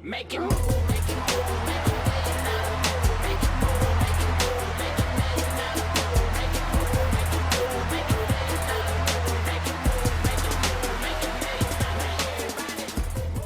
Make it move, make it move, make it move, make it move, make it move, make it move, make it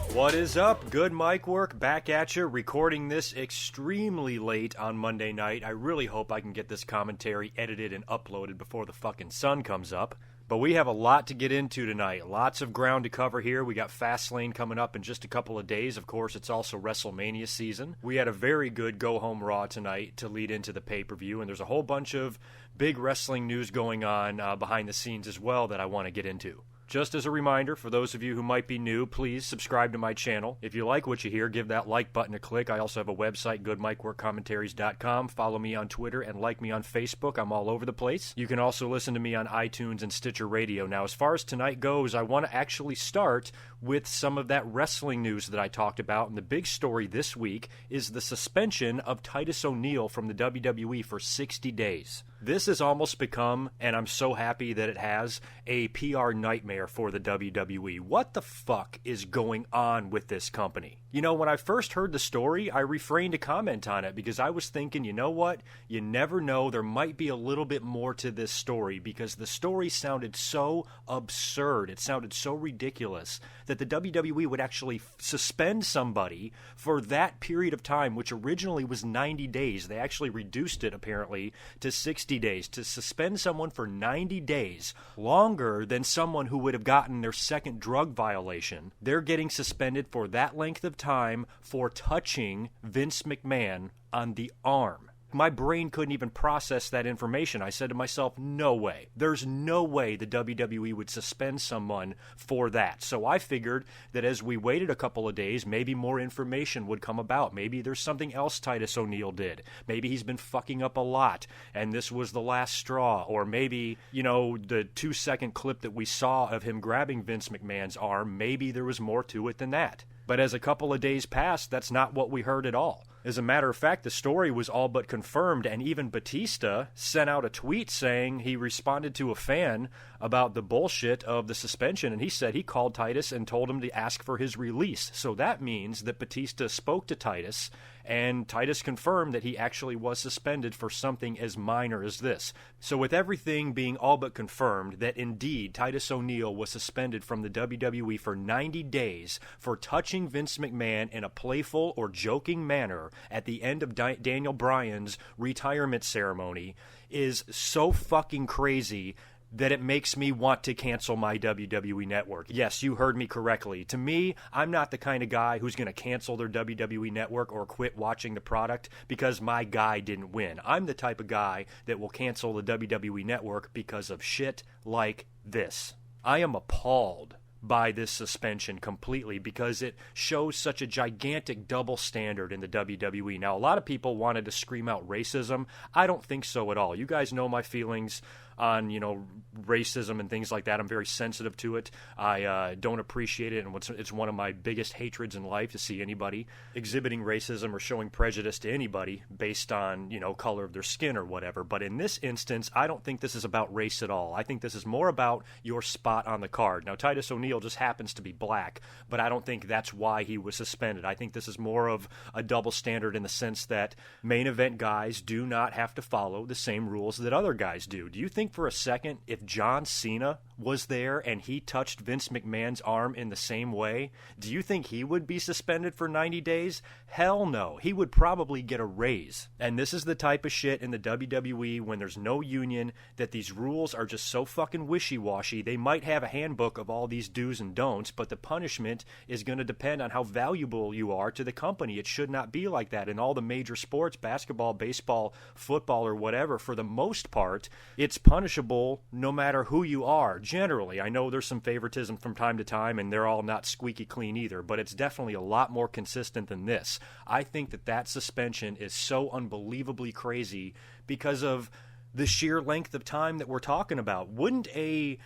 move. What is up? GoodMicWork back at you, recording this extremely late on Monday night. I really hope I can get this commentary edited and uploaded before the fucking sun comes up. But we have a lot to get into tonight. Lots of ground to cover here. We got Fastlane coming up in just a couple of days. Of course, it's also WrestleMania season. We had a very good Go Home Raw tonight to lead into the pay-per-view, and there's a whole bunch of big wrestling news going on behind the scenes as well that I want to get into. Just as a reminder, for those of you who might be new, please subscribe to my channel. If you like what you hear, give that like button a click. I also have a website, GoodMicWorkCommentaries.com. Follow me on Twitter and like me on Facebook. I'm all over the place. You can also listen to me on iTunes and Stitcher Radio. Now, as far as tonight goes, I want to actually start with some of that wrestling news that I talked about. And the big story this week is the suspension of Titus O'Neil from the WWE for 60 days. This has almost become, and I'm so happy that it has, a PR nightmare for the WWE. What the fuck is going on with this company? You know, when I first heard the story, I refrained to comment on it because I was thinking, you know what? You never know. There might be a little bit more to this story because the story sounded so absurd. It sounded so ridiculous that the WWE would actually suspend somebody for that period of time, which originally was 90 days. They actually reduced it, apparently, to 60 days. To suspend someone for 90 days, longer than someone who would have gotten their second drug violation. They're getting suspended for that length of time for touching Vince McMahon on the arm. My brain couldn't even process that information. I said to myself, no way. There's no way the WWE would suspend someone for that. So I figured that as we waited a couple of days, maybe more information would come about. Maybe there's something else Titus O'Neil did. Maybe he's been fucking up a lot, and this was the last straw. Or maybe, you know, the 2-second clip that we saw of him grabbing Vince McMahon's arm, maybe there was more to it than that. But as a couple of days passed, that's not what we heard at all. As a matter of fact, the story was all but confirmed, and even Batista sent out a tweet saying he responded to a fan about the bullshit of the suspension, and he said he called Titus and told him to ask for his release. So that means that Batista spoke to Titus, and Titus confirmed that he actually was suspended for something as minor as this. So with everything being all but confirmed that indeed Titus O'Neil was suspended from the WWE for 90 days for touching Vince McMahon in a playful or joking manner at the end of Daniel Bryan's retirement ceremony is so fucking crazy that it makes me want to cancel my WWE network. Yes, you heard me correctly. To me, I'm not the kind of guy who's going to cancel their WWE network or quit watching the product because my guy didn't win. I'm the type of guy that will cancel the WWE network because of shit like this. I am appalled by this suspension completely because it shows such a gigantic double standard in the WWE. Now, a lot of people wanted to scream out racism. I don't think so at all. You guys know my feelings on, you know, racism and things like that. I'm very sensitive to it. I don't appreciate it, and it's one of my biggest hatreds in life to see anybody exhibiting racism or showing prejudice to anybody based on, you know, color of their skin or whatever. But in this instance, I don't think this is about race at all. I think this is more about your spot on the card. Now, Titus O'Neil just happens to be black, but I don't think that's why he was suspended. I think this is more of a double standard in the sense that main event guys do not have to follow the same rules that other guys do. Do you think for a second if John Cena was there and he touched Vince McMahon's arm in the same way, do you think he would be suspended for 90 days? Hell no. He would probably get a raise. And this is the type of shit in the WWE when there's no union that these rules are just so fucking wishy-washy. They might have a handbook of all these do's and don'ts, but the punishment is going to depend on how valuable you are to the company. It should not be like that. In all the major sports, basketball, baseball, football, or whatever, for the most part, it's punishable no matter who you are. Generally, I know there's some favoritism from time to time, and they're all not squeaky clean either, but it's definitely a lot more consistent than this. I think that suspension is so unbelievably crazy because of the sheer length of time that we're talking about. Wouldn't a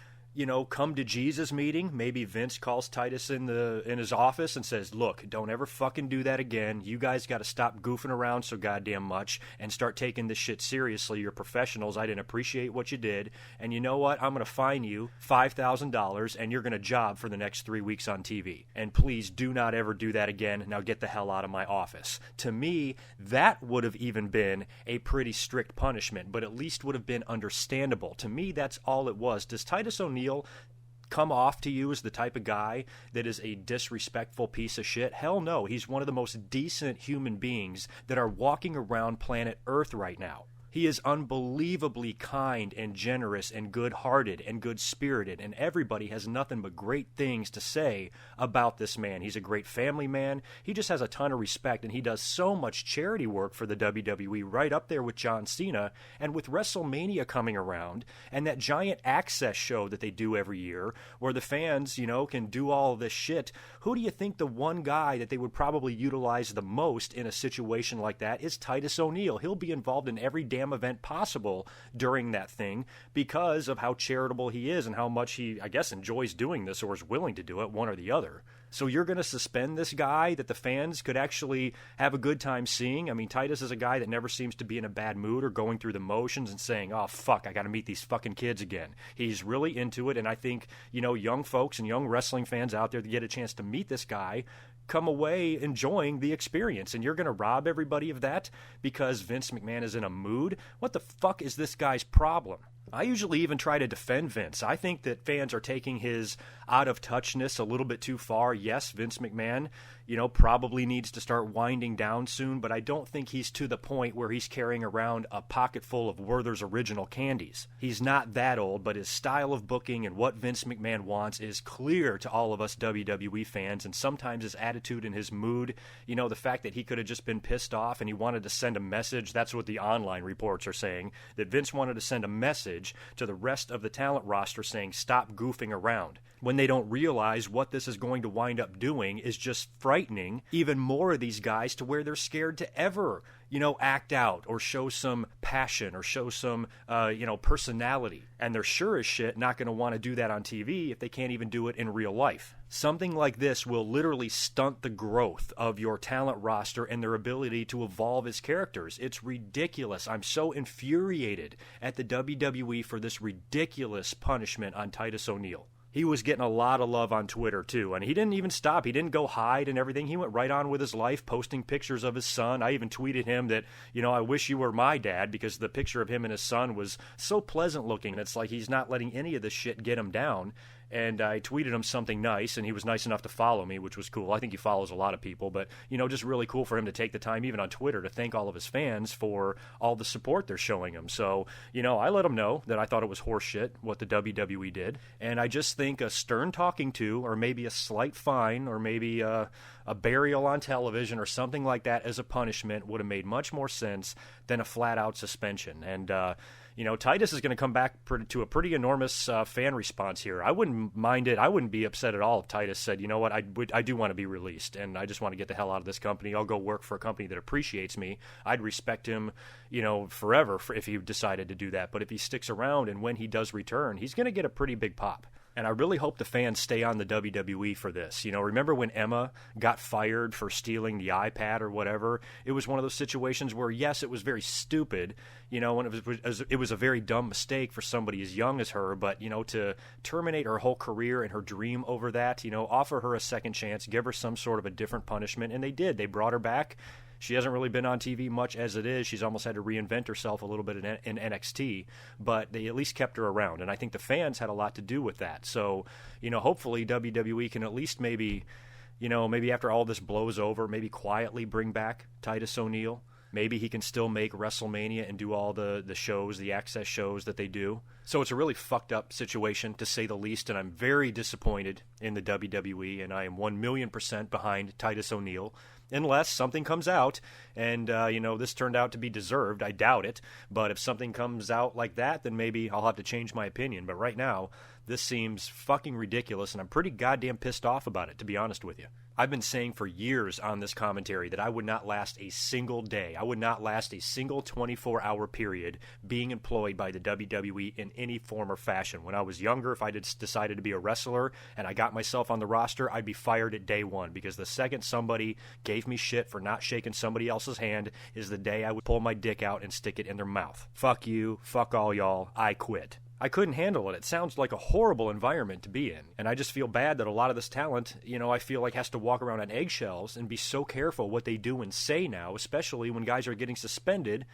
come to Jesus meeting. Maybe Vince calls Titus in his office and says, look, don't ever fucking do that again. You guys got to stop goofing around so goddamn much and start taking this shit seriously. You're professionals. I didn't appreciate what you did. And you know what? I'm going to fine you $5,000 and you're going to job for the next 3 weeks on TV. And please do not ever do that again. Now get the hell out of my office. To me, that would have even been a pretty strict punishment, but at least would have been understandable. To me, that's all it was. Does Titus O'Neil come off to you as the type of guy that is a disrespectful piece of shit? Hell no. He's one of the most decent human beings that are walking around planet Earth right now. He is unbelievably kind and generous and good-hearted and good-spirited, and everybody has nothing but great things to say about this man. He's a great family man. He just has a ton of respect, and he does so much charity work for the WWE, right up there with John Cena. And with WrestleMania coming around, and that giant access show that they do every year, where the fans, can do all this shit, who do you think the one guy that they would probably utilize the most in a situation like that is? Titus O'Neil. He'll be involved in every damn event possible during that thing because of how charitable he is and how much he, I guess, enjoys doing this or is willing to do it, one or the other. So you're going to suspend this guy that the fans could actually have a good time seeing? I mean, Titus is a guy that never seems to be in a bad mood or going through the motions and saying, oh, fuck, I got to meet these fucking kids again. He's really into it, and I think, young folks and young wrestling fans out there that get a chance to meet this guy come away enjoying the experience, and you're going to rob everybody of that because Vince McMahon is in a mood? What the fuck is this guy's problem? I usually even try to defend Vince. I think that fans are taking his out-of-touchness a little bit too far. Yes, Vince McMahon, probably needs to start winding down soon, but I don't think he's to the point where he's carrying around a pocket full of Werther's Original candies. He's not that old, but his style of booking and what Vince McMahon wants is clear to all of us WWE fans, and sometimes his attitude and his mood, the fact that he could have just been pissed off and he wanted to send a message. That's what the online reports are saying, that Vince wanted to send a message to the rest of the talent roster saying, stop goofing around, when they don't realize what this is going to wind up doing is just frightening even more of these guys to where they're scared to ever, act out or show some passion or show some, personality. And they're sure as shit not going to want to do that on TV if they can't even do it in real life. Something like this will literally stunt the growth of your talent roster and their ability to evolve as characters. It's ridiculous. I'm so infuriated at the WWE for this ridiculous punishment on Titus O'Neil. He was getting a lot of love on Twitter, too, and he didn't even stop. He didn't go hide and everything. He went right on with his life, posting pictures of his son. I even tweeted him that, I wish you were my dad, because the picture of him and his son was so pleasant looking. It's like he's not letting any of this shit get him down. And I tweeted him something nice, and he was nice enough to follow me, which was cool. I think he follows a lot of people, but, just really cool for him to take the time, even on Twitter, to thank all of his fans for all the support they're showing him. So, I let him know that I thought it was horseshit what the WWE did, and I just think a stern talking to, or maybe a slight fine, or maybe a burial on television or something like that as a punishment would have made much more sense than a flat-out suspension. And, Titus is going to come back to a pretty enormous fan response here. I wouldn't mind it. I wouldn't be upset at all if Titus said, you know what, I do want to be released, and I just want to get the hell out of this company. I'll go work for a company that appreciates me. I'd respect him, forever if he decided to do that. But if he sticks around and when he does return, he's going to get a pretty big pop. And I really hope the fans stay on the WWE for this. Remember when Emma got fired for stealing the iPad or whatever? It was one of those situations where, yes, it was very stupid, and it was a very dumb mistake for somebody as young as her, but, to terminate her whole career and her dream over that, offer her a second chance, give her some sort of a different punishment, and they did. They brought her back. She hasn't really been on TV much as it is. She's almost had to reinvent herself a little bit in NXT, but they at least kept her around, and I think the fans had a lot to do with that. So, hopefully WWE can at least maybe after all this blows over, maybe quietly bring back Titus O'Neil. Maybe he can still make WrestleMania and do all the shows, the access shows that they do. So it's a really fucked up situation, to say the least, and I'm very disappointed in the WWE, and I am 1,000,000% behind Titus O'Neil. Unless something comes out, and, this turned out to be deserved. I doubt it. But if something comes out like that, then maybe I'll have to change my opinion. But right now, this seems fucking ridiculous, and I'm pretty goddamn pissed off about it, to be honest with you. I've been saying for years on this commentary that I would not last a single day. I would not last a single 24-hour period being employed by the WWE in any form or fashion. When I was younger, if I decided to be a wrestler and I got myself on the roster, I'd be fired at day one, because the second somebody gave me shit for not shaking somebody else's hand is the day I would pull my dick out and stick it in their mouth. Fuck you, fuck all y'all, I quit. I couldn't handle it. It sounds like a horrible environment to be in. And I just feel bad that a lot of this talent, I feel like has to walk around on eggshells and be so careful what they do and say now, especially when guys are getting suspended,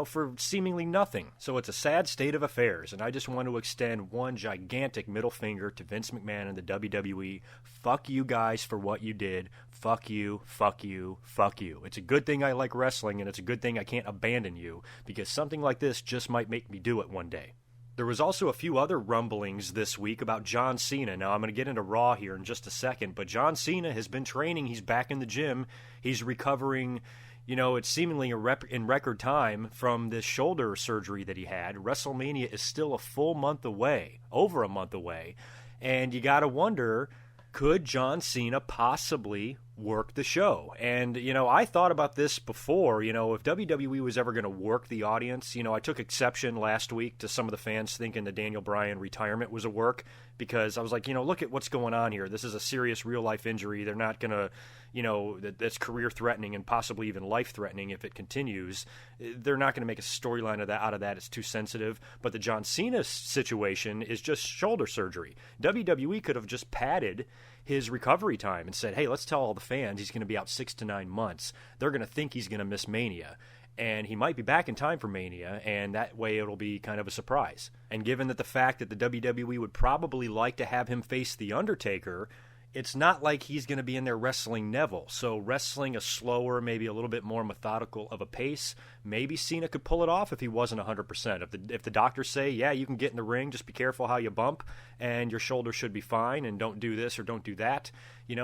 for seemingly nothing. So it's a sad state of affairs, and I just want to extend one gigantic middle finger to Vince McMahon and the WWE. Fuck you guys for what you did. Fuck you, fuck you, fuck you. It's a good thing I like wrestling, and it's a good thing I can't abandon you, because something like this just might make me do it one day. There was also a few other rumblings this week about John Cena. Now, I'm going to get into Raw here in just a second, but John Cena has been training. He's back in the gym. He's recovering, it's seemingly in record time from this shoulder surgery that he had. WrestleMania is still a full month away, over a month away, and you got to wonder, could John Cena possibly work the show? And, I thought about this before, if WWE was ever going to work the audience, I took exception last week to some of the fans thinking the Daniel Bryan retirement was a work, because I was like, look at what's going on here. This is a serious real-life injury. They're not going to, that's career-threatening and possibly even life-threatening if it continues. They're not going to make a storyline out of that. It's too sensitive. But the John Cena situation is just shoulder surgery. WWE could have just padded his recovery time and said, hey, let's tell all the fans he's going to be out 6 to 9 months. They're going to think he's going to miss Mania. And he might be back in time for Mania, and that way it'll be kind of a surprise. And given that the fact that the WWE would probably like to have him face The Undertaker, it's not like he's going to be in there wrestling Neville. So wrestling a slower, maybe a little bit more methodical of a pace, maybe Cena could pull it off if he wasn't 100%. If the doctors say, yeah, you can get in the ring, just be careful how you bump, and your shoulder should be fine, and don't do this or don't do that,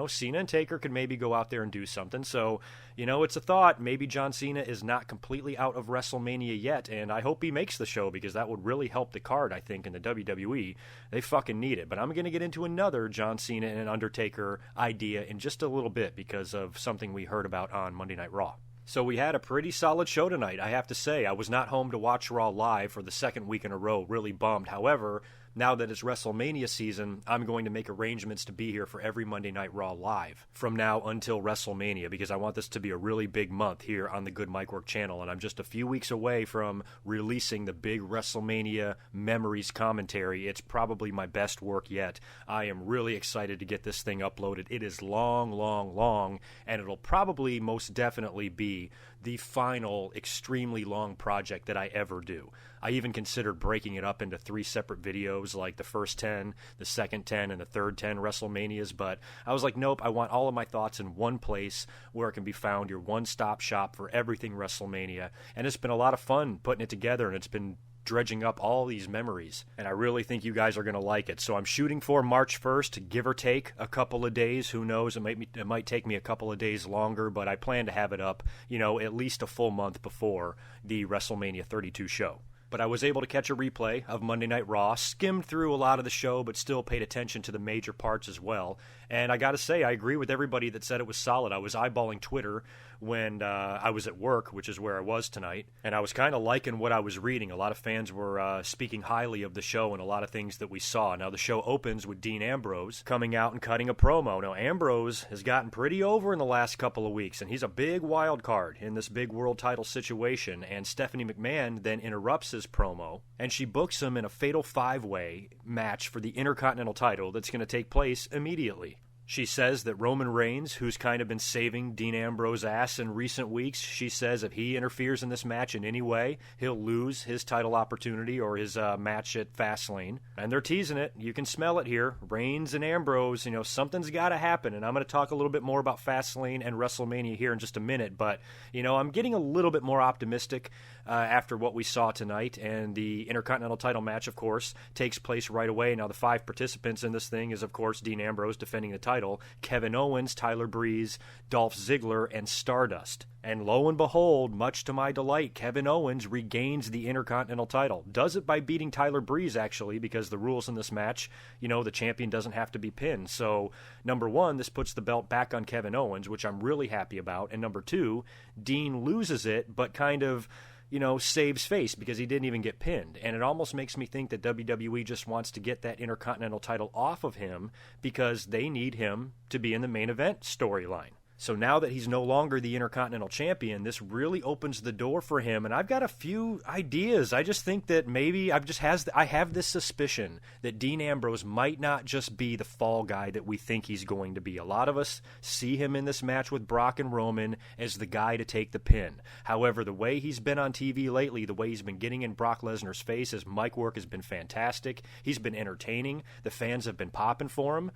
Cena and Taker could maybe go out there and do something. So, it's a thought. Maybe John Cena is not completely out of WrestleMania yet, and I hope he makes the show, because that would really help the card, I think, in the WWE. They fucking need it. But I'm going to get into another John Cena and Undertaker idea in just a little bit, because of something we heard about on Monday Night Raw. So we had a pretty solid show tonight, I have to say. I was not home to watch Raw live for the second week in a row, really bummed. However, now that it's WrestleMania season, I'm going to make arrangements to be here for every Monday Night Raw live from now until WrestleMania, because I want this to be a really big month here on the GoodMicWork channel, and I'm just a few weeks away from releasing the big WrestleMania Memories commentary. It's probably my best work yet. I am really excited to get this thing uploaded. It is long, long, long, and it'll probably most definitely be the final extremely long project that I ever do. I even considered breaking it up into 3 separate videos, like the first 10, the second 10, and the third 10 WrestleManias, but I was like, nope, I want all of my thoughts in one place where it can be found, your one-stop shop for everything WrestleMania, and it's been a lot of fun putting it together, and it's been dredging up all these memories, and I really think you guys are going to like it. So I'm shooting for March 1st, give or take a couple of days. Who knows? It might take me a couple of days longer, but I plan to have it up, at least a full month before the WrestleMania 32 show. But I was able to catch a replay of Monday Night Raw, skimmed through a lot of the show, but still paid attention to the major parts as well. And I got to say, I agree with everybody that said it was solid. I was eyeballing Twitter when I was at work, which is where I was tonight, and I was kind of liking what I was reading. A lot of fans were speaking highly of the show and a lot of things that we saw. Now, the show opens with Dean Ambrose coming out and cutting a promo. Now, Ambrose has gotten pretty over in the last couple of weeks, and he's a big wild card in this big world title situation, and Stephanie McMahon then interrupts his promo, and she books him in a fatal 5-way match for the Intercontinental title that's going to take place immediately. She says that Roman Reigns, who's kind of been saving Dean Ambrose's ass in recent weeks, she says if he interferes in this match in any way, he'll lose his title opportunity or his match at Fastlane. And they're teasing it. You can smell it here. Reigns and Ambrose, something's got to happen. And I'm going to talk a little bit more about Fastlane and WrestleMania here in just a minute. But, I'm getting a little bit more optimistic after what we saw tonight. And the Intercontinental title match, of course, takes place right away. Now, the 5 participants in this thing is, of course, Dean Ambrose defending the title, Kevin Owens, Tyler Breeze, Dolph Ziggler, and Stardust. And lo and behold, much to my delight, Kevin Owens regains the Intercontinental title. Does it by beating Tyler Breeze, actually, because the rules in this match, the champion doesn't have to be pinned. So, number 1, this puts the belt back on Kevin Owens, which I'm really happy about. And number 2, Dean loses it, but kind of saves face because he didn't even get pinned. And it almost makes me think that WWE just wants to get that Intercontinental title off of him because they need him to be in the main event storyline. So now that he's no longer the Intercontinental Champion, this really opens the door for him. And I've got a few ideas. I just think that maybe I have this suspicion that Dean Ambrose might not just be the fall guy that we think he's going to be. A lot of us see him in this match with Brock and Roman as the guy to take the pin. However, the way he's been on TV lately, the way he's been getting in Brock Lesnar's face, his mic work has been fantastic. He's been entertaining. The fans have been popping for him.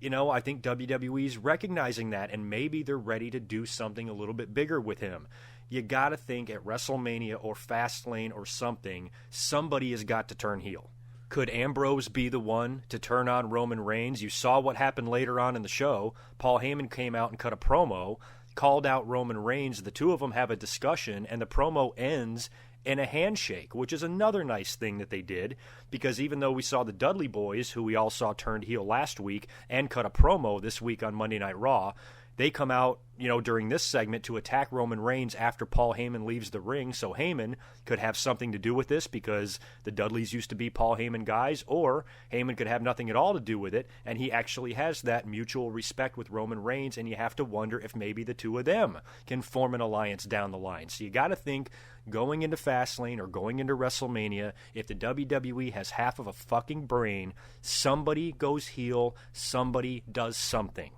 I think WWE's recognizing that, and maybe they're ready to do something a little bit bigger with him. You got to think at WrestleMania or Fastlane or something, somebody has got to turn heel. Could Ambrose be the one to turn on Roman Reigns? You saw what happened later on in the show. Paul Heyman came out and cut a promo, called out Roman Reigns. The two of them have a discussion, and the promo ends in a handshake, which is another nice thing that they did, because even though we saw the Dudley Boys, who we all saw turned heel last week, and cut a promo this week on Monday Night Raw, they come out, during this segment to attack Roman Reigns after Paul Heyman leaves the ring, so Heyman could have something to do with this because the Dudleys used to be Paul Heyman guys, or Heyman could have nothing at all to do with it, and he actually has that mutual respect with Roman Reigns, and you have to wonder if maybe the two of them can form an alliance down the line. So you got to think, going into Fastlane or going into WrestleMania, if the WWE has half of a fucking brain, somebody goes heel, somebody does something.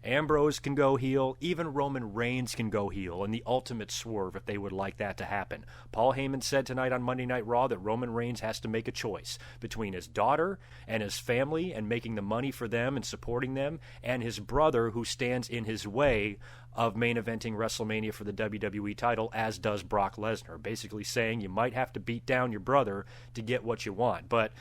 Ambrose can go heel, even Roman Reigns can go heel in the ultimate swerve if they would like that to happen. Paul Heyman said tonight on Monday Night Raw that Roman Reigns has to make a choice between his daughter and his family and making the money for them and supporting them, and his brother who stands in his way of main eventing WrestleMania for the WWE title, as does Brock Lesnar, basically saying you might have to beat down your brother to get what you want. But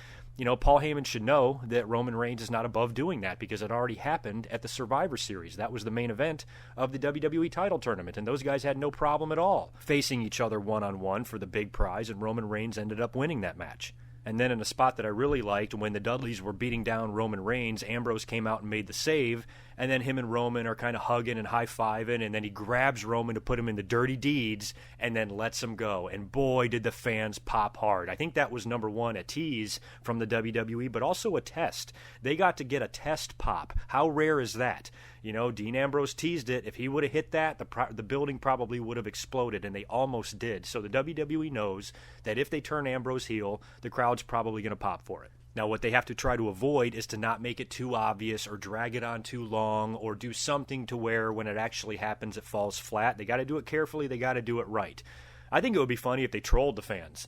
Paul Heyman should know that Roman Reigns is not above doing that because it already happened at the Survivor Series. That was the main event of the WWE title tournament, and those guys had no problem at all facing each other one-on-one for the big prize, and Roman Reigns ended up winning that match. And then in a spot that I really liked, when the Dudleys were beating down Roman Reigns, Ambrose came out and made the save, and then him and Roman are kind of hugging and high-fiving, and then he grabs Roman to put him in the dirty deeds, and then lets him go. And boy, did the fans pop hard. I think that was, number 1, a tease from the WWE, but also a test. They got to get a test pop. How rare is that? Dean Ambrose teased it. If he would have hit that, the building probably would have exploded, and they almost did. So the WWE knows that if they turn Ambrose heel, the crowd's probably going to pop for it. Now, what they have to try to avoid is to not make it too obvious or drag it on too long or do something to where when it actually happens, it falls flat. They got to do it carefully. They got to do it right. I think it would be funny if they trolled the fans.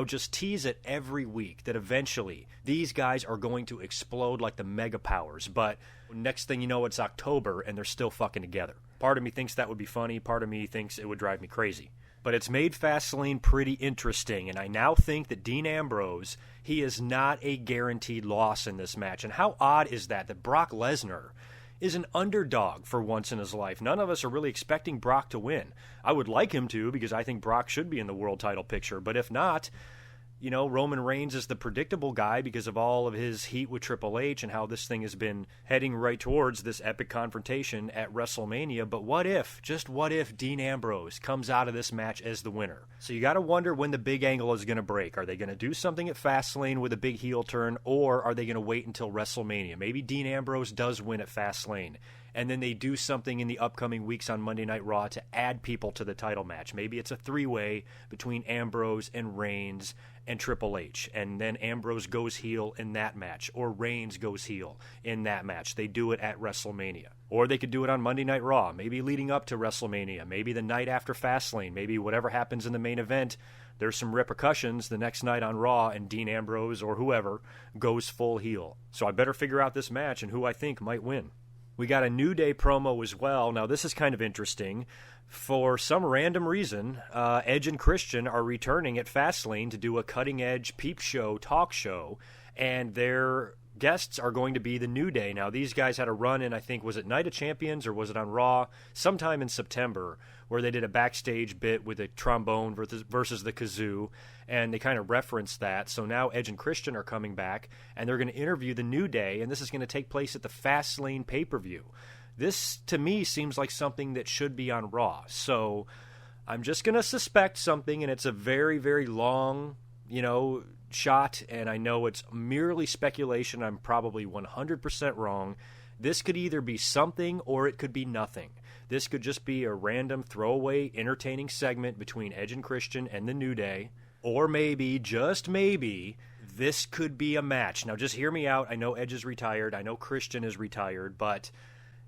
Just tease it every week that eventually these guys are going to explode like the mega powers. But next thing you know, it's October and they're still fucking together. Part of me thinks that would be funny. Part of me thinks it would drive me crazy. But it's made Fastlane pretty interesting, and I now think that Dean Ambrose, he is not a guaranteed loss in this match. And how odd is that Brock Lesnar is an underdog for once in his life? None of us are really expecting Brock to win. I would like him to because I think Brock should be in the world title picture, but if not, Roman Reigns is the predictable guy because of all of his heat with Triple H and how this thing has been heading right towards this epic confrontation at WrestleMania. But just what if Dean Ambrose comes out of this match as the winner? So you got to wonder when the big angle is going to break. Are they going to do something at Fastlane with a big heel turn, or are they going to wait until WrestleMania? Maybe Dean Ambrose does win at Fastlane, and then they do something in the upcoming weeks on Monday Night Raw to add people to the title match. Maybe it's a three-way between Ambrose and Reigns and Triple H, and then Ambrose goes heel in that match, or Reigns goes heel in that match. They do it at WrestleMania. Or they could do it on Monday Night Raw, maybe leading up to WrestleMania, maybe the night after Fastlane, maybe whatever happens in the main event, there's some repercussions the next night on Raw, and Dean Ambrose or whoever goes full heel. So I better figure out this match and who I think might win. We got a New Day promo as well. Now, this is kind of interesting. For some random reason, Edge and Christian are returning at Fastlane to do a cutting-edge peep show talk show, and their guests are going to be the New Day. Now, these guys had a run in, I think, was it Night of Champions or was it on Raw? Sometime in September, where they did a backstage bit with a trombone versus the kazoo, and they kind of referenced that. So now Edge and Christian are coming back, and they're going to interview the New Day, and this is going to take place at the Fastlane pay-per-view. This, to me, seems like something that should be on Raw. So I'm just going to suspect something, and it's a very, very long, shot, and I know it's merely speculation. I'm probably 100% wrong. This could either be something or it could be nothing. This could just be a random throwaway entertaining segment between Edge and Christian and the New Day. Or maybe, just maybe, this could be a match. Now just hear me out. I know Edge is retired. I know Christian is retired, but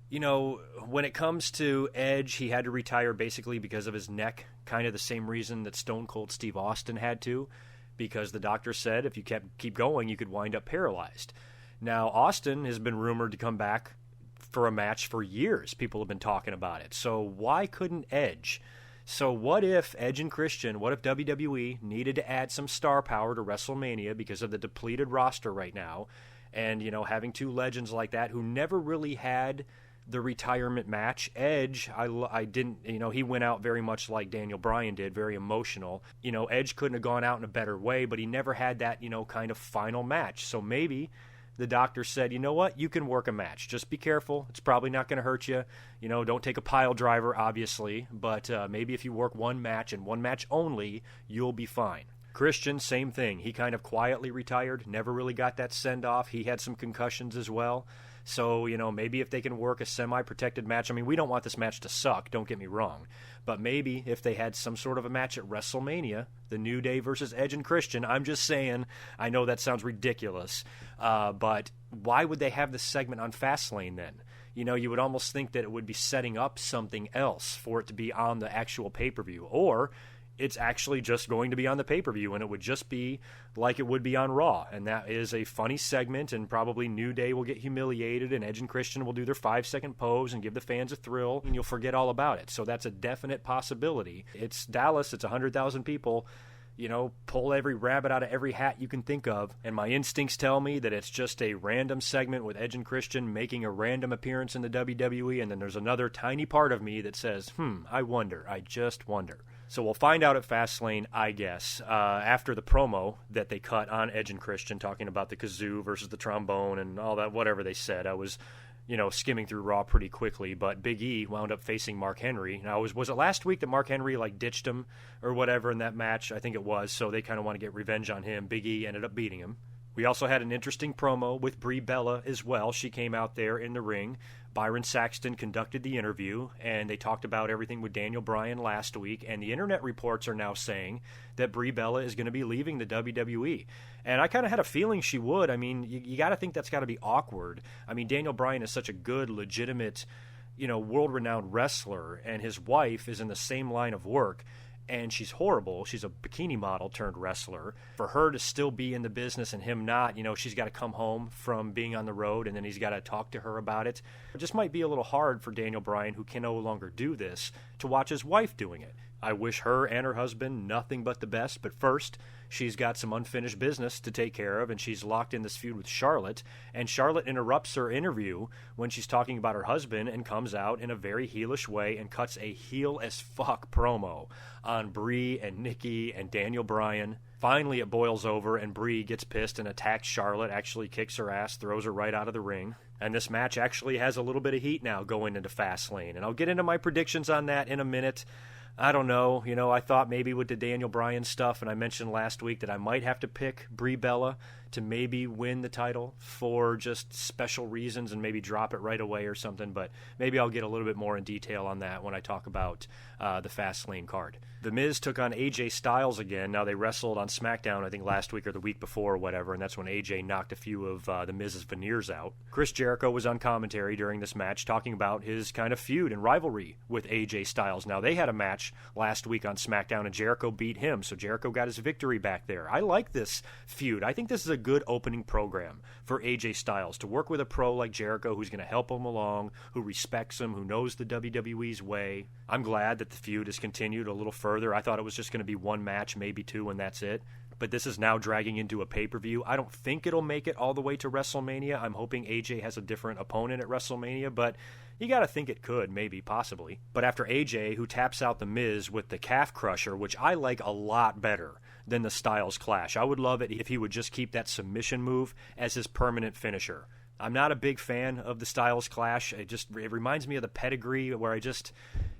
when it comes to Edge, he had to retire basically because of his neck, kind of the same reason that Stone Cold Steve Austin had to, because the doctor said if you keep going, you could wind up paralyzed. Now, Austin has been rumored to come back for a match for years. People have been talking about it. So why couldn't Edge? So what if Edge and Christian, what if WWE needed to add some star power to WrestleMania because of the depleted roster right now, and, having two legends like that who never really had the retirement match. Edge, I didn't, he went out very much like Daniel Bryan did, very emotional. Edge couldn't have gone out in a better way, but he never had that, kind of final match. So maybe the doctor said, you know what, you can work a match. Just be careful. It's probably not going to hurt you. Don't take a pile driver, obviously, but maybe if you work one match and one match only, you'll be fine. Christian, same thing. He kind of quietly retired, never really got that send-off. He had some concussions as well. So, maybe if they can work a semi-protected match. I mean, we don't want this match to suck, don't get me wrong. But maybe if they had some sort of a match at WrestleMania, the New Day versus Edge and Christian, I'm just saying, I know that sounds ridiculous, but why would they have this segment on Fastlane then? You would almost think that it would be setting up something else for it to be on the actual pay-per-view. Or it's actually just going to be on the pay-per-view, and it would just be like it would be on Raw. And that is a funny segment, and probably New Day will get humiliated, and Edge and Christian will do their 5-second pose and give the fans a thrill, and you'll forget all about it. So that's a definite possibility. It's Dallas. It's 100,000 people. Pull every rabbit out of every hat you can think of. And my instincts tell me that it's just a random segment with Edge and Christian making a random appearance in the WWE, and then there's another tiny part of me that says, I wonder. I just wonder. So we'll find out at Fastlane, I guess, after the promo that they cut on Edge and Christian, talking about the kazoo versus the trombone and all that, whatever they said. I was, skimming through Raw pretty quickly, but Big E wound up facing Mark Henry. Now, was it last week that Mark Henry, ditched him or whatever in that match? I think it was, so they kind of want to get revenge on him. Big E ended up beating him. We also had an interesting promo with Brie Bella as well. She came out there in the ring. Byron Saxton conducted the interview, and they talked about everything with Daniel Bryan last week, and the internet reports are now saying that Brie Bella is going to be leaving the WWE. And I kind of had a feeling she would. I mean, you got to think that's got to be awkward. I mean, Daniel Bryan is such a good, legitimate, world-renowned wrestler, and his wife is in the same line of work. And she's horrible. She's a bikini model turned wrestler. For her to still be in the business and him not, she's got to come home from being on the road, and then he's got to talk to her about it. It just might be a little hard for Daniel Bryan, who can no longer do this, to watch his wife doing it. I wish her and her husband nothing but the best, but first, she's got some unfinished business to take care of, and she's locked in this feud with Charlotte, and Charlotte interrupts her interview when she's talking about her husband and comes out in a very heelish way and cuts a heel-as-fuck promo on Brie and Nikki and Daniel Bryan. Finally, it boils over, and Brie gets pissed and attacks Charlotte, actually kicks her ass, throws her right out of the ring. And this match actually has a little bit of heat now going into Fastlane, and I'll get into my predictions on that in a minute. I don't know. I thought maybe with the Daniel Bryan stuff, and I mentioned last week that I might have to pick Brie Bella to maybe win the title for just special reasons and maybe drop it right away or something, but maybe I'll get a little bit more in detail on that when I talk about the Fastlane card. The Miz took on AJ Styles again. Now, they wrestled on SmackDown, I think, last week or the week before or whatever, and that's when AJ knocked a few of the Miz's veneers out. Chris Jericho was on commentary during this match talking about his kind of feud and rivalry with AJ Styles. Now, they had a match last week on SmackDown, and Jericho beat him, so Jericho got his victory back there. I like this feud. I think this is a good opening program for AJ Styles, to work with a pro like Jericho who's going to help him along, who respects him, who knows the WWE's way. I'm glad that the feud has continued a little further. I thought it was just going to be one match, maybe two, and that's it. But this is now dragging into a pay-per-view. I don't think it'll make it all the way to WrestleMania. I'm hoping AJ has a different opponent at WrestleMania, but you got to think it could, maybe, possibly. But after AJ, who taps out The Miz with the calf crusher, which I like a lot better than the Styles Clash. I would love it if he would just keep that submission move as his permanent finisher. I'm not a big fan of the Styles Clash. It reminds me of the Pedigree, where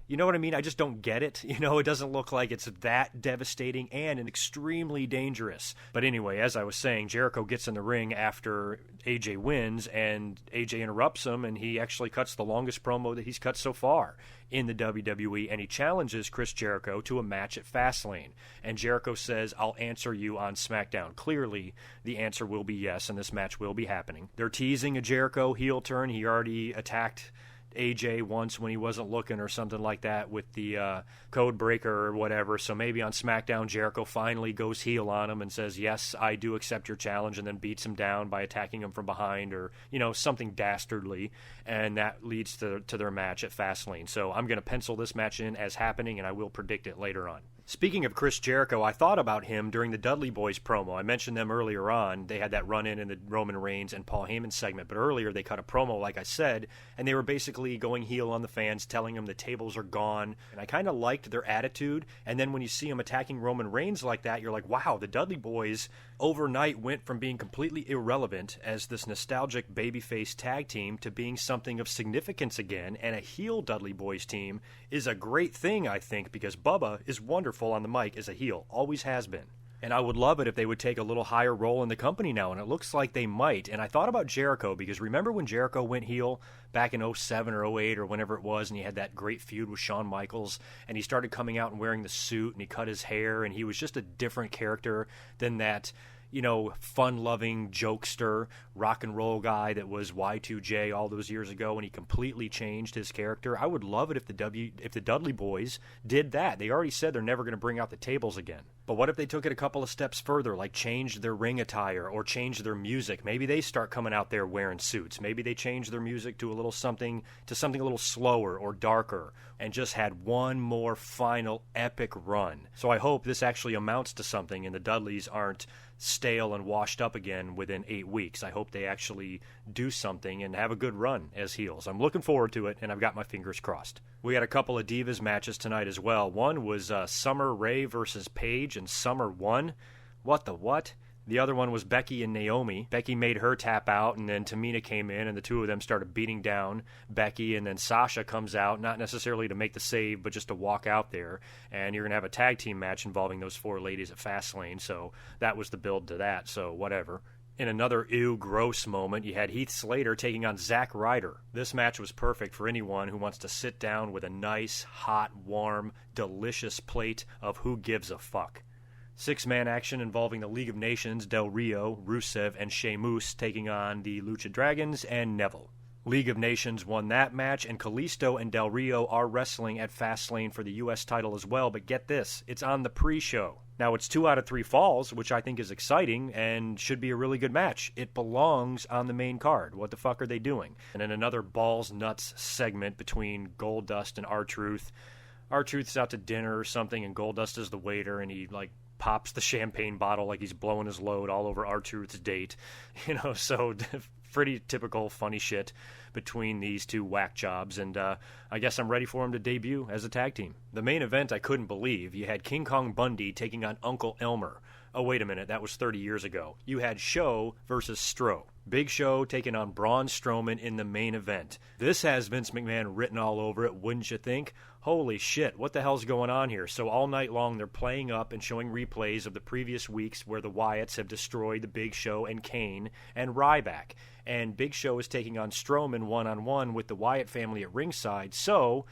you know what I mean? I just don't get it. You know, it doesn't look like it's that devastating and extremely dangerous. But anyway, as I was saying, Jericho gets in the ring after AJ wins, and AJ interrupts him, and he actually cuts the longest promo that he's cut so far in the WWE, and he challenges Chris Jericho to a match at Fastlane. And Jericho says, "I'll answer you on SmackDown." Clearly, the answer will be yes, and this match will be happening. They're teasing a Jericho heel turn. He already attacked AJ once when he wasn't looking or something like that with the code breaker or whatever. So maybe on SmackDown, Jericho finally goes heel on him and says, "Yes, I do accept your challenge," and then beats him down by attacking him from behind, or, you know, something dastardly. And that leads to their match at Fastlane. So I'm going to pencil this match in as happening, and I will predict it later on. Speaking of Chris Jericho, I thought about him during the Dudley Boys promo. I mentioned them earlier on. They had that run-in in the Roman Reigns and Paul Heyman segment, but earlier they cut a promo, like I said, and they were basically going heel on the fans, telling them the tables are gone, and I kind of liked their attitude. And then when you see them attacking Roman Reigns like that, you're like, wow, the Dudley Boys overnight went from being completely irrelevant as this nostalgic babyface tag team to being something of significance again, and a heel Dudley Boys team is a great thing, I think, because Bubba is wonderful on the mic as a heel, always has been. And I would love it if they would take a little higher role in the company now, and it looks like they might. And I thought about Jericho, because remember when Jericho went heel back in 07 or 08 or whenever it was, and he had that great feud with Shawn Michaels, and he started coming out and wearing the suit, and he cut his hair, and he was just a different character than that, you know, fun-loving jokester, rock and roll guy that was Y2J all those years ago, and he completely changed his character. I would love it if the Dudley Boys did that. They already said they're never going to bring out the tables again. But what if they took it a couple of steps further, like changed their ring attire or changed their music? Maybe they start coming out there wearing suits. Maybe they change their music to something a little slower or darker, and just had one more final epic run. So I hope this actually amounts to something, and the Dudleys aren't stale and washed up again within 8 weeks. I hope they actually do something and have a good run as heels. I'm looking forward to it, and I've got my fingers crossed. We had a couple of Divas matches tonight as well. One was Summer Rae versus Paige, and Summer won. What the what? The other one was Becky and Naomi. Becky made her tap out, and then Tamina came in, and the two of them started beating down Becky, and then Sasha comes out, not necessarily to make the save, but just to walk out there, and you're going to have a tag team match involving those four ladies at Fastlane, so that was the build to that, so whatever. In another ew, gross moment, you had Heath Slater taking on Zack Ryder. This match was perfect for anyone who wants to sit down with a nice, hot, warm, delicious plate of who gives a fuck. Six-man action involving the League of Nations, Del Rio, Rusev, and Sheamus taking on the Lucha Dragons and Neville. League of Nations won that match, and Kalisto and Del Rio are wrestling at Fastlane for the U.S. title as well, but get this, it's on the pre-show. Now, it's 2 out of 3 falls, which I think is exciting and should be a really good match. It belongs on the main card. What the fuck are they doing? And then another balls nuts segment between Goldust and R-Truth. R-Truth's out to dinner or something, and Goldust is the waiter, and he, pops the champagne bottle like he's blowing his load all over R-Truth's date. So pretty typical funny shit between these two whack jobs, and I guess I'm ready for him to debut as a tag team. The main event I couldn't believe. You had King Kong Bundy taking on Uncle Elmer. Oh, wait a minute, that was 30 years ago. You had Show versus Stro. Big Show taking on Braun Strowman in the main event. This has Vince McMahon written all over it, wouldn't you think? holy shit, what the hell's going on here? So all night long they're playing up and showing replays of the previous weeks where the Wyatts have destroyed the Big Show and Kane and Ryback. And Big Show is taking on Strowman one-on-one with the Wyatt family at ringside. So,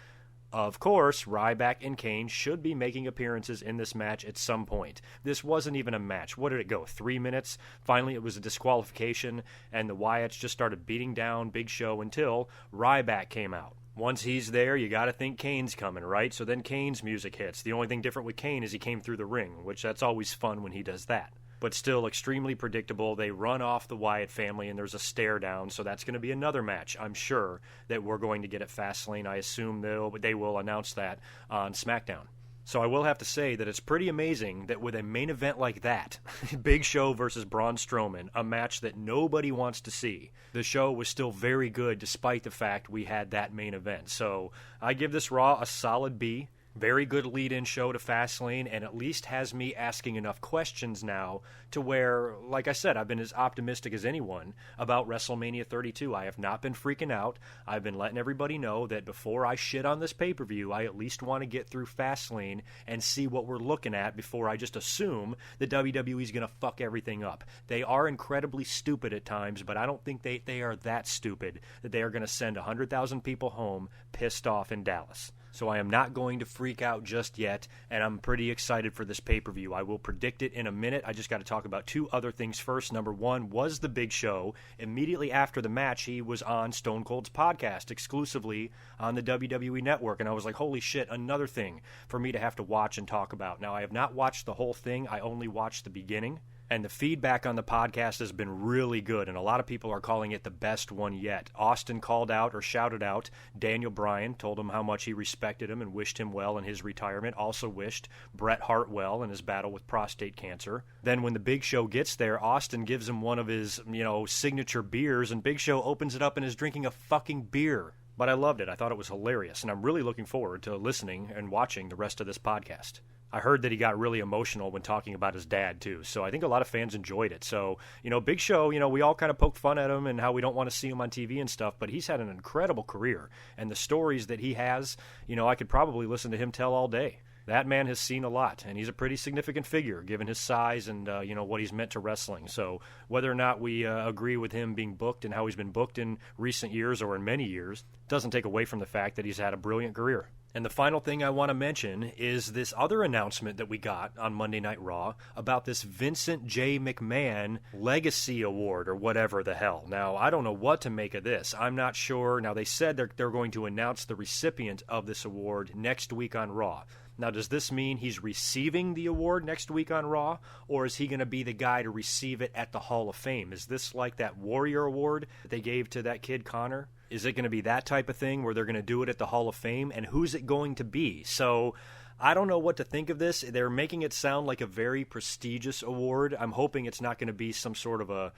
of course, Ryback and Kane should be making appearances in this match at some point. This wasn't even a match. What did it go, 3 minutes? Finally, it was a disqualification, and the Wyatts just started beating down Big Show until Ryback came out. Once he's there, you got to think Kane's coming, right? So then Kane's music hits. The only thing different with Kane is he came through the ring, which that's always fun when he does that. But still extremely predictable. They run off the Wyatt family, and there's a stare down, so that's going to be another match, I'm sure, that we're going to get at Fastlane. I assume they will announce that on SmackDown. So I will have to say that it's pretty amazing that with a main event like that, Big Show versus Braun Strowman, a match that nobody wants to see, the show was still very good despite the fact we had that main event. So I give this Raw a solid B. Very good lead-in show to Fastlane, and at least has me asking enough questions now to where, like I said, I've been as optimistic as anyone about WrestleMania 32. I have not been freaking out. I've been letting everybody know that before I shit on this pay-per-view, I at least want to get through Fastlane and see what we're looking at before I just assume that WWE's going to fuck everything up. They are incredibly stupid at times, but I don't think they are that stupid that they are going to send 100,000 people home pissed off in Dallas. So I am not going to freak out just yet, and I'm pretty excited for this pay-per-view. I will predict it in a minute. I just got to talk about two other things first. Number one was the Big Show. Immediately after the match, he was on Stone Cold's podcast exclusively on the WWE Network, and I was like, holy shit, another thing for me to have to watch and talk about. Now, I have not watched the whole thing. I only watched the beginning. And the feedback on the podcast has been really good, and a lot of people are calling it the best one yet. Austin called out or shouted out Daniel Bryan, told him how much he respected him and wished him well in his retirement, also wished Bret Hart well in his battle with prostate cancer. Then when the Big Show gets there, Austin gives him one of his, signature beers, and Big Show opens it up and is drinking a fucking beer. But I loved it. I thought it was hilarious, and I'm really looking forward to listening and watching the rest of this podcast. I heard that he got really emotional when talking about his dad, too. So I think a lot of fans enjoyed it. So, Big Show, we all kind of poke fun at him and how we don't want to see him on TV and stuff, but he's had an incredible career. And the stories that he has, I could probably listen to him tell all day. That man has seen a lot, and he's a pretty significant figure, given his size and, what he's meant to wrestling. So whether or not we agree with him being booked and how he's been booked in recent years or in many years doesn't take away from the fact that he's had a brilliant career. And the final thing I want to mention is this other announcement that we got on Monday Night Raw about this Vincent J. McMahon Legacy Award or whatever the hell. Now, I don't know what to make of this. I'm not sure. Now, they said they're going to announce the recipient of this award next week on Raw. Now, does this mean he's receiving the award next week on Raw, or is he going to be the guy to receive it at the Hall of Fame? Is this like that Warrior Award that they gave to that kid Connor? Is it going to be that type of thing where they're going to do it at the Hall of Fame? And who's it going to be? So I don't know what to think of this. They're making it sound like a very prestigious award. I'm hoping it's not going to be some sort of a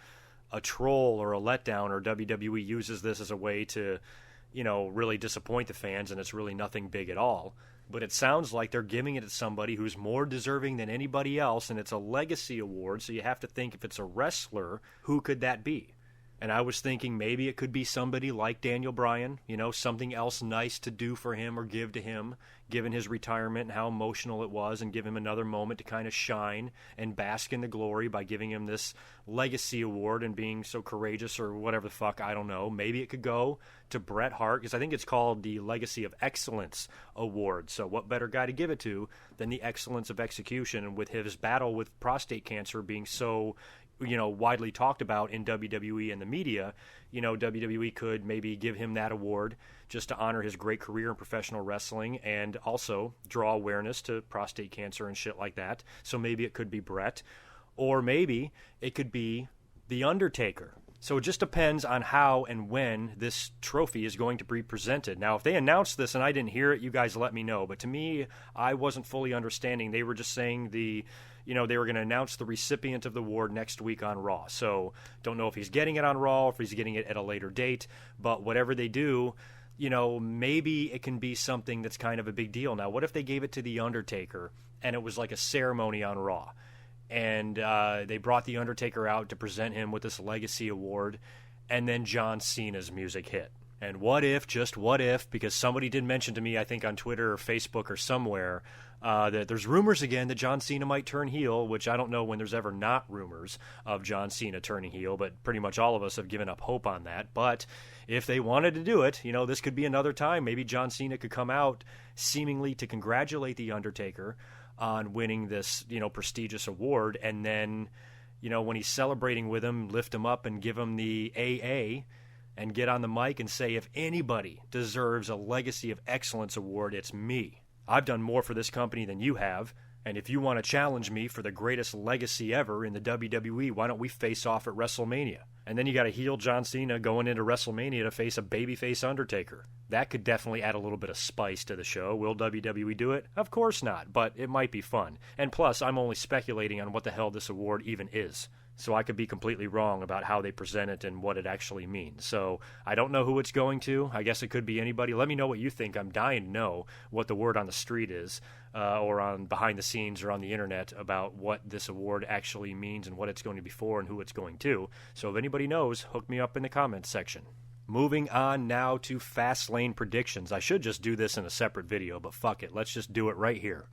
troll or a letdown, or WWE uses this as a way to, really disappoint the fans, and it's really nothing big at all. But it sounds like they're giving it to somebody who's more deserving than anybody else, and it's a legacy award, so you have to think if it's a wrestler, who could that be? And I was thinking maybe it could be somebody like Daniel Bryan, something else nice to do for him or give to him, given his retirement and how emotional it was, and give him another moment to kind of shine and bask in the glory by giving him this legacy award and being so courageous or whatever the fuck, I don't know. Maybe it could go to Bret Hart, because I think it's called the Legacy of Excellence Award. So what better guy to give it to than the excellence of execution, and with his battle with prostate cancer being so widely talked about in WWE and the media, WWE could maybe give him that award just to honor his great career in professional wrestling and also draw awareness to prostate cancer and shit like that. So maybe it could be Bret, or maybe it could be The Undertaker. So it just depends on how and when this trophy is going to be presented. Now, if they announce this and I didn't hear it, you guys let me know. But to me, I wasn't fully understanding. They were just saying they were going to announce the recipient of the award next week on Raw. So don't know if he's getting it on Raw, if he's getting it at a later date. But whatever they do, maybe it can be something that's kind of a big deal. Now, what if they gave it to The Undertaker and it was like a ceremony on Raw? And they brought The Undertaker out to present him with this legacy award, and then John Cena's music hit. And what if, just what if, because somebody did mention to me, I think on Twitter or Facebook or somewhere, that there's rumors again that John Cena might turn heel, which I don't know when there's ever not rumors of John Cena turning heel, but pretty much all of us have given up hope on that. But if they wanted to do it, this could be another time. Maybe John Cena could come out seemingly to congratulate The Undertaker on winning this, prestigious award, and then, when he's celebrating with him, lift him up and give him the AA and get on the mic and say, if anybody deserves a Legacy of Excellence award, it's me. I've done more for this company than you have, and if you want to challenge me for the greatest legacy ever in the WWE, why don't we face off at WrestleMania? And then you got a heel John Cena going into WrestleMania to face a babyface Undertaker. That could definitely add a little bit of spice to the show. Will WWE do it? Of course not, but it might be fun. And plus, I'm only speculating on what the hell this award even is. So I could be completely wrong about how they present it and what it actually means. So I don't know who it's going to. I guess it could be anybody. Let me know what you think. I'm dying to know what the word on the street is, or on behind the scenes or on the internet about what this award actually means and what it's going to be for and who it's going to. So if anybody knows, hook me up in the comments section. Moving on now to Fastlane predictions. I should just do this in a separate video, but fuck it. Let's just do it right here.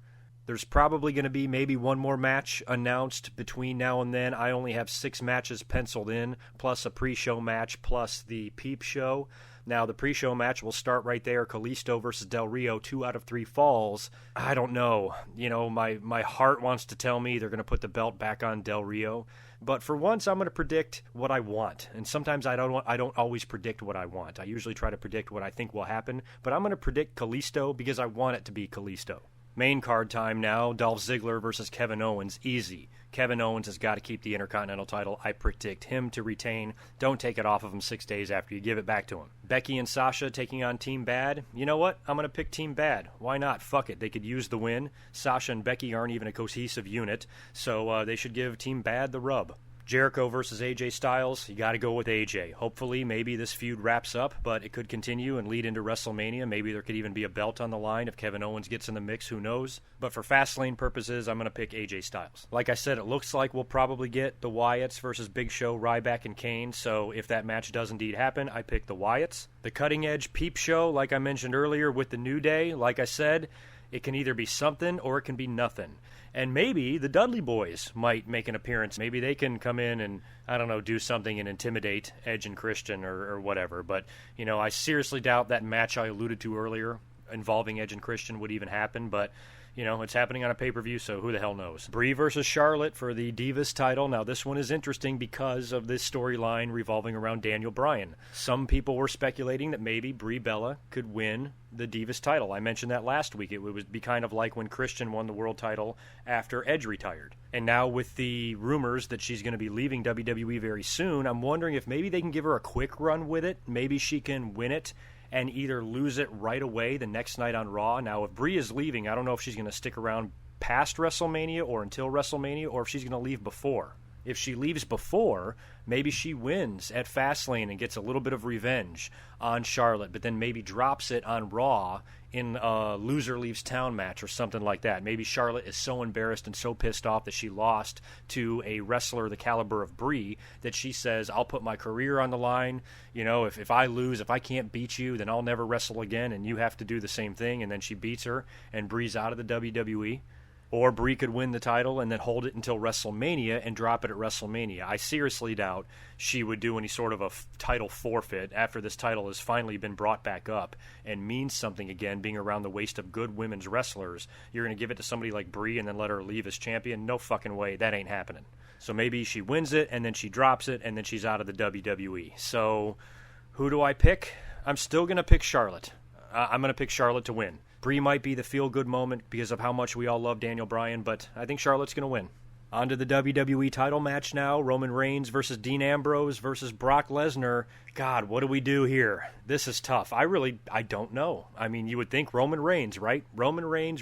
There's probably going to be maybe one more match announced between now and then. I only have 6 matches penciled in, plus a pre-show match, plus the Peep Show. Now, the pre-show match will start right there. Kalisto versus Del Rio, 2 out of 3 falls. I don't know. My heart wants to tell me they're going to put the belt back on Del Rio. But for once, I'm going to predict what I want. And sometimes I don't always predict what I want. I usually try to predict what I think will happen. But I'm going to predict Kalisto because I want it to be Kalisto. Main card time now, Dolph Ziggler versus Kevin Owens. Easy. Kevin Owens has got to keep the Intercontinental title. I predict him to retain. Don't take it off of him 6 days after you give it back to him. Becky and Sasha taking on Team Bad. You know what? I'm going to pick Team Bad. Why not? Fuck it. They could use the win. Sasha and Becky aren't even a cohesive unit, so they should give Team Bad the rub. Jericho versus AJ Styles, you got to go with AJ. Hopefully, maybe this feud wraps up, but it could continue and lead into WrestleMania. Maybe there could even be a belt on the line if Kevin Owens gets in the mix, who knows? But for Fastlane purposes, I'm going to pick AJ Styles. Like I said, it looks like we'll probably get the Wyatts versus Big Show, Ryback, and Kane, so if that match does indeed happen, I pick the Wyatts. The Cutting Edge Peep Show, like I mentioned earlier with the New Day, like I said, it can either be something or it can be nothing. And maybe the Dudley Boys might make an appearance. Maybe they can come in and, do something and intimidate Edge and Christian or whatever. But, I seriously doubt that match I alluded to earlier involving Edge and Christian would even happen. But, it's happening on a pay-per-view, so who the hell knows. Brie versus Charlotte for the Divas title. Now, this one is interesting because of this storyline revolving around Daniel Bryan. Some people were speculating that maybe Brie Bella could win the Divas title. I mentioned that last week. It would be kind of like when Christian won the world title after Edge retired. And now with the rumors that she's going to be leaving WWE very soon, I'm wondering if maybe they can give her a quick run with it. Maybe she can win it and either lose it right away the next night on Raw. Now, if Brie is leaving, I don't know if she's going to stick around past WrestleMania or until WrestleMania, or if she's going to leave before. If she leaves before, maybe she wins at Fastlane and gets a little bit of revenge on Charlotte, but then maybe drops it on Raw in a loser leaves town match or something like that. Maybe Charlotte is so embarrassed and so pissed off that she lost to a wrestler the caliber of Brie that she says, I'll put my career on the line. If I lose, if I can't beat you, then I'll never wrestle again, and you have to do the same thing. And then she beats her, and Brie's out of the WWE. Or Brie could win the title and then hold it until WrestleMania and drop it at WrestleMania. I seriously doubt she would do any sort of a title forfeit after this title has finally been brought back up and means something again, being around the waist of good women's wrestlers. You're going to give it to somebody like Brie and then let her leave as champion? No fucking way. That ain't happening. So maybe she wins it and then she drops it and then she's out of the WWE. So who do I pick? I'm still going to pick Charlotte. I'm going to pick Charlotte to win. Brie might be the feel-good moment because of how much we all love Daniel Bryan, but I think Charlotte's going to win. On to the WWE title match now. Roman Reigns versus Dean Ambrose versus Brock Lesnar. God, what do we do here? This is tough. I don't know. I mean, you would think Roman Reigns, right? Roman Reigns.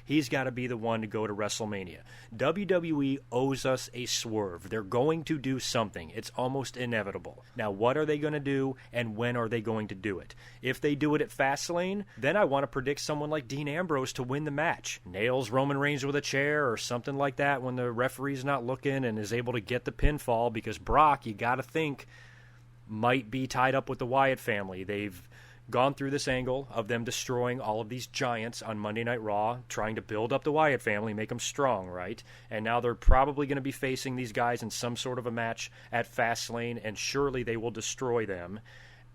He's got to be the one to go to WrestleMania. WWE owes us a swerve. They're going to do something. It's almost inevitable. Now, what are they going to do, and when are they going to do it? If they do it at Fastlane, then I want to predict someone like Dean Ambrose to win the match. Nails Roman Reigns with a chair or something like that when the referee's not looking and is able to get the pinfall, because Brock, you got to think, might be tied up with the Wyatt family. They've gone through this angle of them destroying all of these giants on Monday Night Raw, trying to build up the Wyatt family, make them strong, right? And now they're probably going to be facing these guys in some sort of a match at Fastlane, and surely they will destroy them.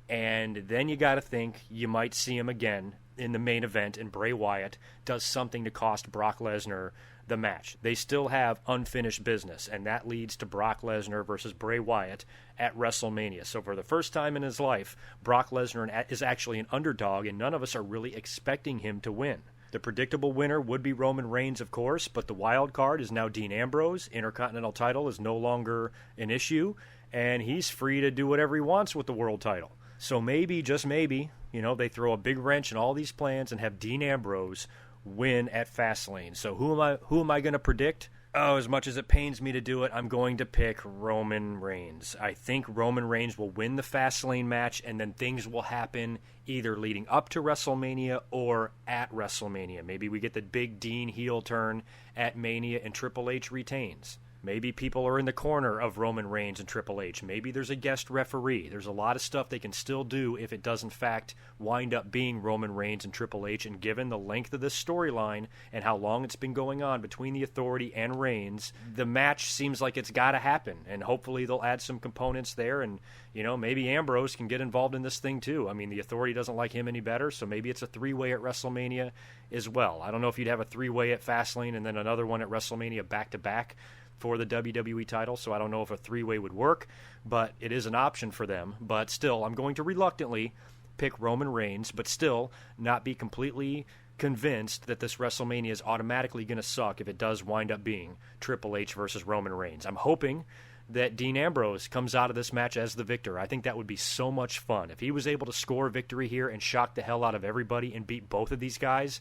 And then you got to think you might see him again in the main event, and Bray Wyatt does something to cost Brock Lesnar the match. They still have unfinished business, and that leads to Brock Lesnar versus Bray Wyatt at WrestleMania. So for the first time in his life, Brock Lesnar is actually an underdog, and none of us are really expecting him to win. The predictable winner would be Roman Reigns, of course, but the wild card is now Dean Ambrose. Intercontinental title is no longer an issue, and he's free to do whatever he wants with the world title. So maybe, just maybe, they throw a big wrench in all these plans and have Dean Ambrose win at Fastlane. So who am I going to predict? Oh, as much as it pains me to do it, I'm going to pick Roman Reigns. I think Roman Reigns will win the Fastlane match, and then things will happen either leading up to WrestleMania or at WrestleMania. Maybe we get the big Dean heel turn at Mania and Triple H retains. Maybe people are in the corner of Roman Reigns and Triple H. Maybe there's a guest referee. There's a lot of stuff they can still do if it does, in fact, wind up being Roman Reigns and Triple H. And given the length of this storyline and how long it's been going on between the Authority and Reigns, the match seems like it's got to happen. And hopefully they'll add some components there. And, maybe Ambrose can get involved in this thing too. I mean, the Authority doesn't like him any better, so maybe it's a three-way at WrestleMania as well. I don't know if you'd have a three-way at Fastlane and then another one at WrestleMania back-to-back for the WWE title, so I don't know if a three-way would work, but it is an option for them. But still, I'm going to reluctantly pick Roman Reigns, but still not be completely convinced that this WrestleMania is automatically going to suck if it does wind up being Triple H versus Roman Reigns. I'm hoping that Dean Ambrose comes out of this match as the victor. I think that would be so much fun. If he was able to score a victory here and shock the hell out of everybody and beat both of these guys,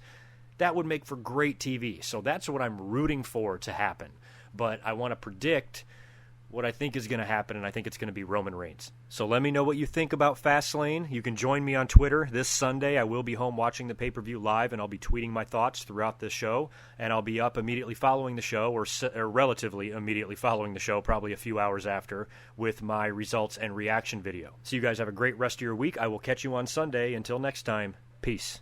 that would make for great TV. So that's what I'm rooting for to happen. But I want to predict what I think is going to happen, and I think it's going to be Roman Reigns. So let me know what you think about Fastlane. You can join me on Twitter this Sunday. I will be home watching the pay-per-view live, and I'll be tweeting my thoughts throughout the show, and I'll be up immediately following the show, or relatively immediately following the show, probably a few hours after, with my results and reaction video. So you guys have a great rest of your week. I will catch you on Sunday. Until next time, peace.